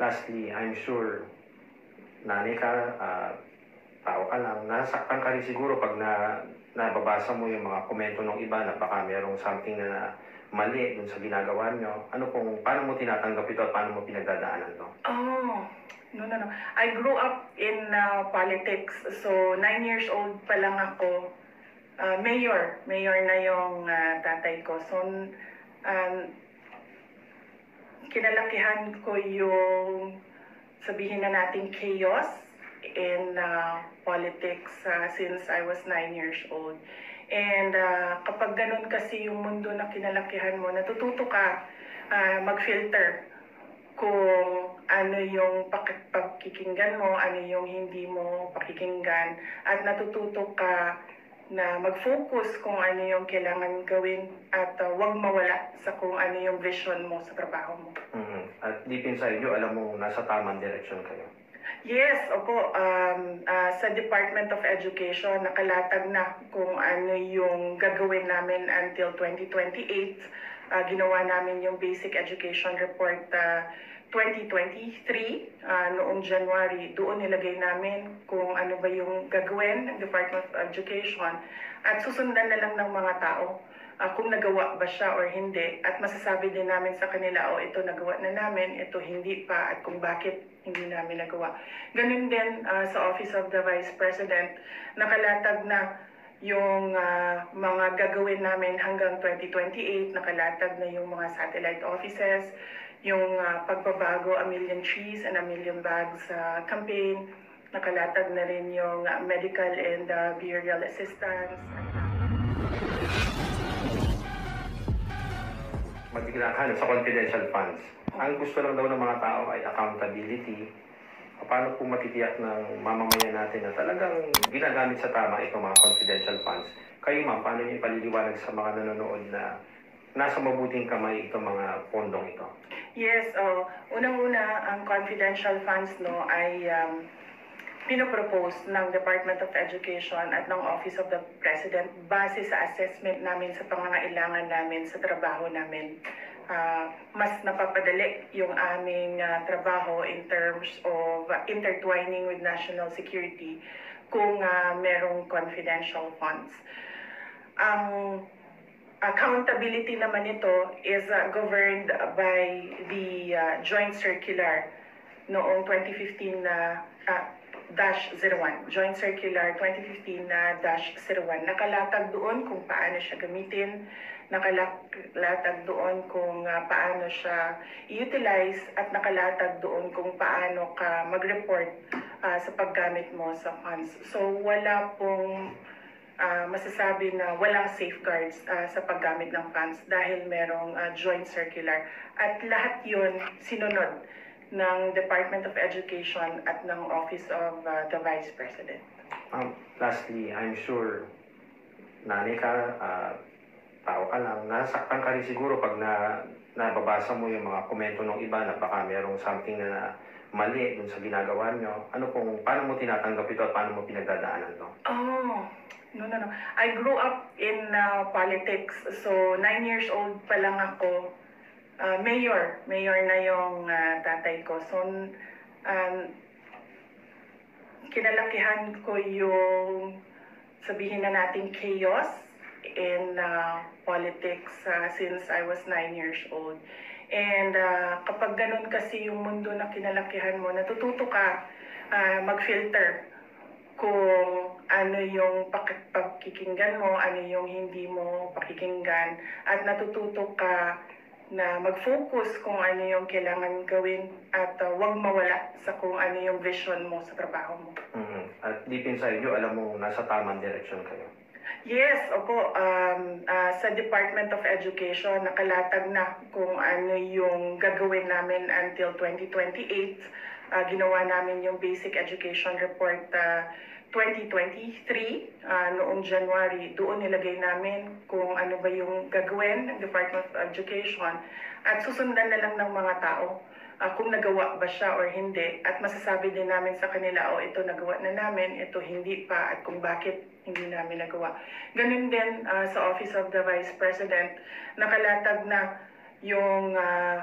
Lastly, I'm sure nanay ka, tao ka lang, nasaktan ka rin siguro pag nababasa mo yung mga komento ng iba na baka merong something na mali dun sa ginagawa nyo. Paano mo tinatanggap ito at paano mo pinagdadaanan to? Oh, no. I grew up in politics. So, 9 years old pa lang ako. Mayor na yung tatay ko. So, kinalakihan ko yung sabihin na natin chaos in politics since I was 9 years old. And kapag ganun kasi yung mundo na kinalakihan mo, natututo ka mag-filter kung ano yung pakikinggan mo, ano yung hindi mo pakikinggan, at natututo ka na mag-focus kung ano yung kailangan gawin at wag mawala sa kung ano yung vision mo sa trabaho mo. At deep inside you, alam mo nasa tamang direksyon kayo. Yes, opo. Sa Department of Education, nakalatag na kung ano yung gagawin namin until 2028. Ginawa namin yung Basic Education Report 2023 noong January. Doon nilagay namin kung ano ba yung gagawin ng Department of Education at susundan na lang ng mga tao kung nagawa ba siya or hindi, at masasabi din namin sa kanila, ito nagawa na namin, ito hindi pa, at kung bakit hindi namin nagawa. Ganun din sa Office of the Vice President, nakalatag na yung mga gagawin namin hanggang 2028, nakalatag na yung mga satellite offices, yung pagbabago, 1 million trees and 1 million bags campaign, nakalatag na rin yung medical and behavioral assistance. Magiglahan sa confidential funds. Ang gusto lang daw ng mga tao ay accountability. Paano po matitiyak ng mamamayan natin na talagang ginagamit sa tama itong mga confidential funds? Kayo ma'am, paano niyo ipaliliwanag sa mga nanonood na nasa mabuting kamay itong mga pondong ito? Yes, unang-una, ang confidential funds ay pinopropose ng Department of Education at ng Office of the President base sa assessment namin sa pangangailangan namin sa trabaho namin. Mas napapadali yung aming trabaho in terms of intertwining with national security kung merong confidential funds. Ang accountability naman ito is governed by the Joint Circular noong 2015 -01, Joint Circular 2015-01. Nakalatag doon kung paano siya gamitin, nakalatag doon kung paano siya i-utilize, at nakalatag doon kung paano ka mag-report sa paggamit mo sa funds. So wala pong masasabi na walang safeguards sa paggamit ng funds dahil merong Joint Circular. At lahat yun sinunod ng Department of Education at ng Office of the Vice President. Lastly, I'm sure nanay ka, tao ka lang, nasaktan ka rin siguro pag nababasa mo yung mga komento ng iba na baka merong something na mali dun sa ginagawa nyo. Paano mo tinatanggap ito at paano mo pinagdadaanan to? Oh, no. I grew up in politics. So, 9 years old pa lang ako. Mayor na yung tatay ko. So, kinalakihan ko yung sabihin na natin chaos in politics since I was 9 years old. And kapag ganun kasi yung mundo na kinalakihan mo, natututo ka mag-filter kung ano yung pakikinggan mo, ano yung hindi mo pakikinggan, at natututo ka na mag-focus kung ano yung kailangan gawin at wag mawala sa kung ano yung vision mo sa trabaho mo. At deep inside you, alam mo nasa tamang direksyon kayo. Yes, opo. Sa Department of Education, nakalatag na kung ano yung gagawin namin until 2028. Ginawa namin yung Basic Education Report 2023 noong January. Doon nilagay namin kung ano ba yung gagawin ng Department of Education at susundan na lang ng mga tao kung nagawa ba siya or hindi, at masasabi din namin sa kanila, ito nagawa na namin, ito hindi pa, at kung bakit hindi namin nagawa. Ganun din sa Office of the Vice President, nakalatag na yung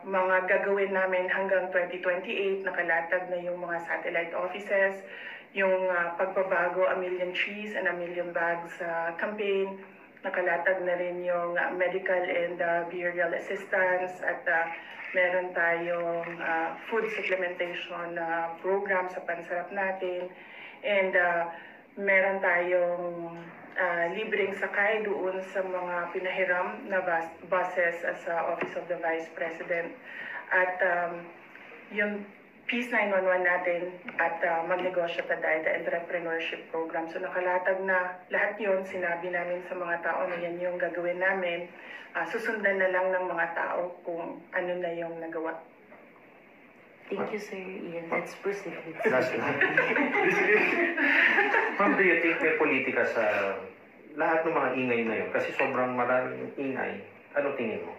mga gagawin namin hanggang 2028, nakalatag na yung mga satellite offices, yung pagbabago A Million Trees and A Million Bags campaign, nakalatag na rin yung medical and behavioral assistance, at meron tayong food supplementation program sa pansarap natin, and meron tayong libreng sakay doon sa mga pinahiram na buses sa Office of the Vice President, at yung Peace 911 natin, at Magnegosyo Taday, the entrepreneurship program. So nakalatag na lahat yun. Sinabi namin sa mga tao na yan yung gagawin namin. Susundan na lang ng mga tao kung ano na yung nagawa. Thank you, Sir Ian. Let's proceed with Last one. Ma'am, do you think may politika sa lahat ng mga ingay na yun? Kasi sobrang maraming ingay. Ano tingin mo?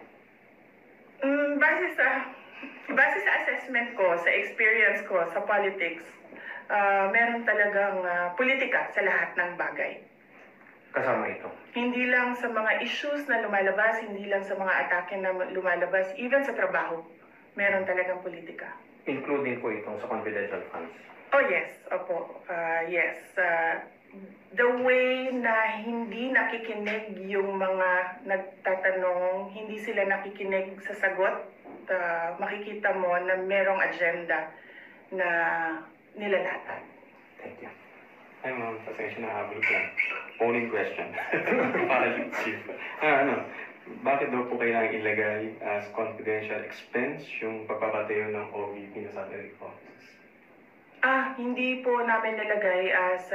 Base sa assessment ko, sa experience ko, sa politics, meron talagang politika sa lahat ng bagay. Kasama ito. Hindi lang sa mga issues na lumalabas, hindi lang sa mga atake na lumalabas, even sa trabaho, meron talagang politika. Including po itong sa confidential funds. Oh yes, opo. Yes. The way na hindi nakikinig yung mga nagtatanong, hindi sila nakikinig sa sagot, makikita mo na merong agenda na nilalatan. Thank you. Ay, ma'am, pasensya na habol ko. Polling question. Para yung chief. Bakit daw po kailangan ilagay as confidential expense yung pagpapatayo ng OVP na satellite offices? Hindi po namin nilagay as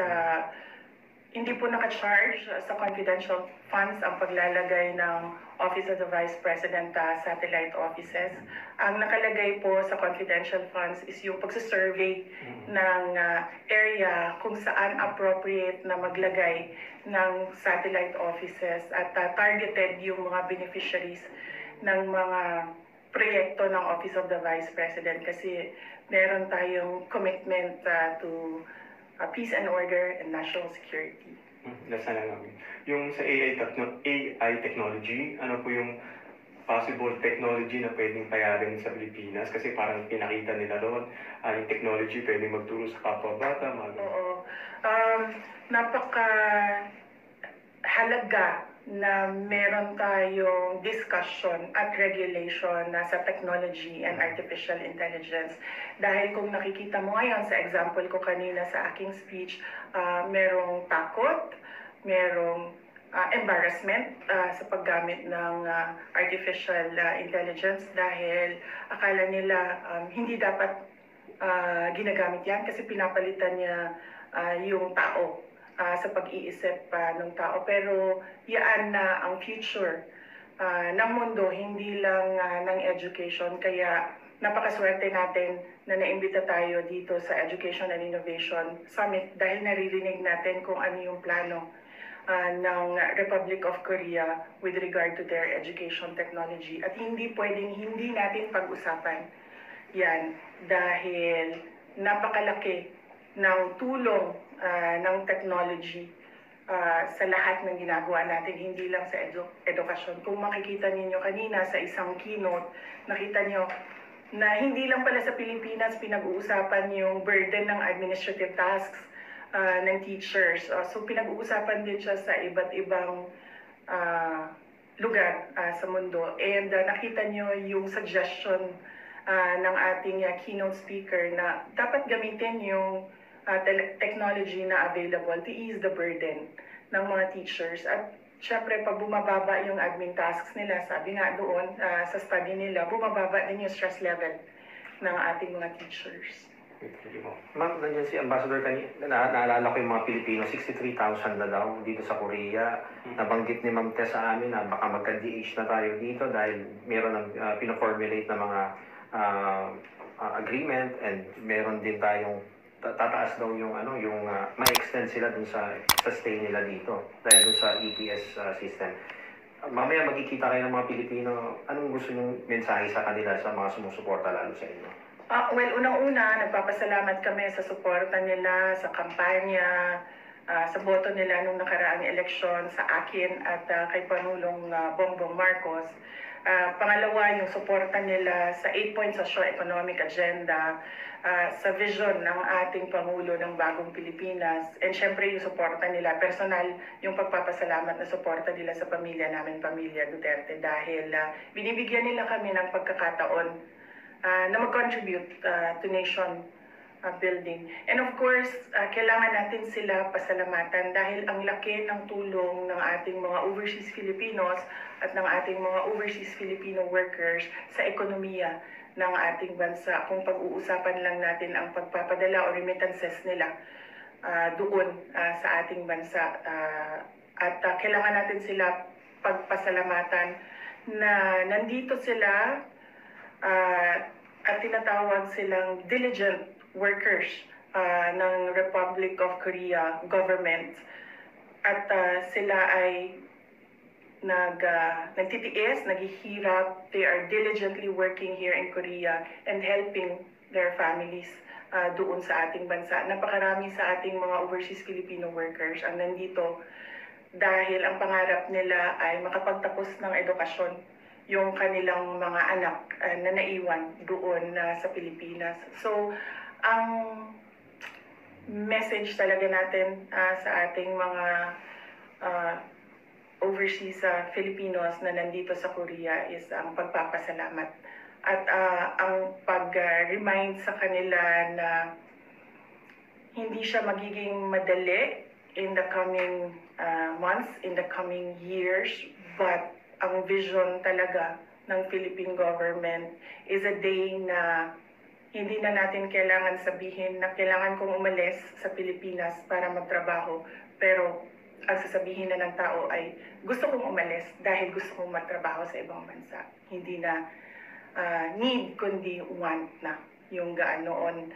hindi po naka-charge sa confidential funds ang paglalagay ng Office of the Vice President satellite offices. Ang nakalagay po sa confidential funds is yung pagsasurvey ng area kung saan appropriate na maglagay ng satellite offices, at targeted yung mga beneficiaries ng mga proyekto ng Office of the Vice President, kasi meron tayong commitment to peace and order and national security. That's na namin. Yung sa AI technology, ano po yung possible technology na pwedeng payarin sa Pilipinas? Kasi parang pinakita nila doon, yung technology pwedeng magturo sa kapwa-bata. Oo. Napaka halaga na meron tayong discussion at regulation sa technology and artificial intelligence. Dahil kung nakikita mo ngayon sa example ko kanina sa aking speech, merong takot, merong embarrassment sa paggamit ng artificial intelligence, dahil akala nila hindi dapat ginagamit yan kasi pinapalitan niya yung tao sa pag-iisip ng tao. Pero yan na ang future ng mundo, hindi lang ng education. Kaya napakaswerte natin na naimbita tayo dito sa Education and Innovation Summit, dahil naririnig natin kung ano yung plano ng Republic of Korea with regard to their education technology. At hindi pwedeng hindi natin pag-usapan yan, dahil napakalaki ng tulong ng technology sa lahat ng ginagawa natin, hindi lang sa edukasyon. Kung makikita ninyo kanina sa isang keynote, nakita nyo na hindi lang pala sa Pilipinas pinag-uusapan yung burden ng administrative tasks ng teachers. So pinag-uusapan din siya sa iba't ibang lugar sa mundo. And nakita nyo yung suggestion ng ating keynote speaker na dapat gamitin yung technology na available to ease the burden ng mga teachers. At syempre, pag bumababa yung admin tasks nila, sabi nga doon sa study nila, bumababa din yung stress level ng ating mga teachers. Ma'am, nandiyan si Ambassador kanina, naalala ko yung mga Pilipino, 63,000 na daw dito sa Korea. Nabanggit ni Ma'am Tess sa amin na baka magka-DH na tayo dito dahil meron ng pino-formulate na mga agreement, and meron din tayong tataas daw yung ma-extend sila dun sa stay nila dito dahil dun sa EPS system. Mamaya magkikita kayo ng mga Pilipino, anong gusto nyong mensahe sa kanila, sa mga sumusuporta lalo sa inyo? Well, unang-una, nagpapasalamat kami sa suporta nila, sa kampanya, sa boto nila nung nakaraang eleksyon sa akin at kay Pangulong Bongbong Marcos. Pangalawa, yung suporta nila sa 8-point socio-economic agenda, sa vision ng ating Pangulo ng Bagong Pilipinas, and syempre yung suporta nila, personal, yung pagpapasalamat na suporta nila sa pamilya namin, Pamilya Duterte, dahil binibigyan nila kami ng pagkakataon na mag-contribute to nation building. And of course, kailangan natin sila pasalamatan dahil ang laki ng tulong ng ating mga overseas Filipinos at ng ating mga overseas Filipino workers sa ekonomiya ng ating bansa. Kung pag-uusapan lang natin ang pagpapadala o remittances nila doon sa ating bansa. At kailangan natin sila pagpasalamatan na nandito sila at tinatawag silang diligent workers ng Republic of Korea government, at sila ay nagtitiis, naghihirap. They are diligently working here in Korea and helping their families doon sa ating bansa. Napakarami sa ating mga overseas Filipino workers ang nandito dahil ang pangarap nila ay makapagtapos ng edukasyon yung kanilang mga anak na naiwan doon sa Pilipinas. So, ang message talaga natin sa ating mga overseas Filipinos na nandito sa Korea is ang pagpapasalamat at ang pag-remind sa kanila na hindi siya magiging madali in the coming months, in the coming years, but ang vision talaga ng Philippine government is a day na hindi na natin kailangan sabihin na kailangan kong umalis sa Pilipinas para magtrabaho. Pero ang sasabihin na ng tao ay gusto kong umalis dahil gusto kong magtrabaho sa ibang bansa. Hindi na need kundi want na yung gaanoon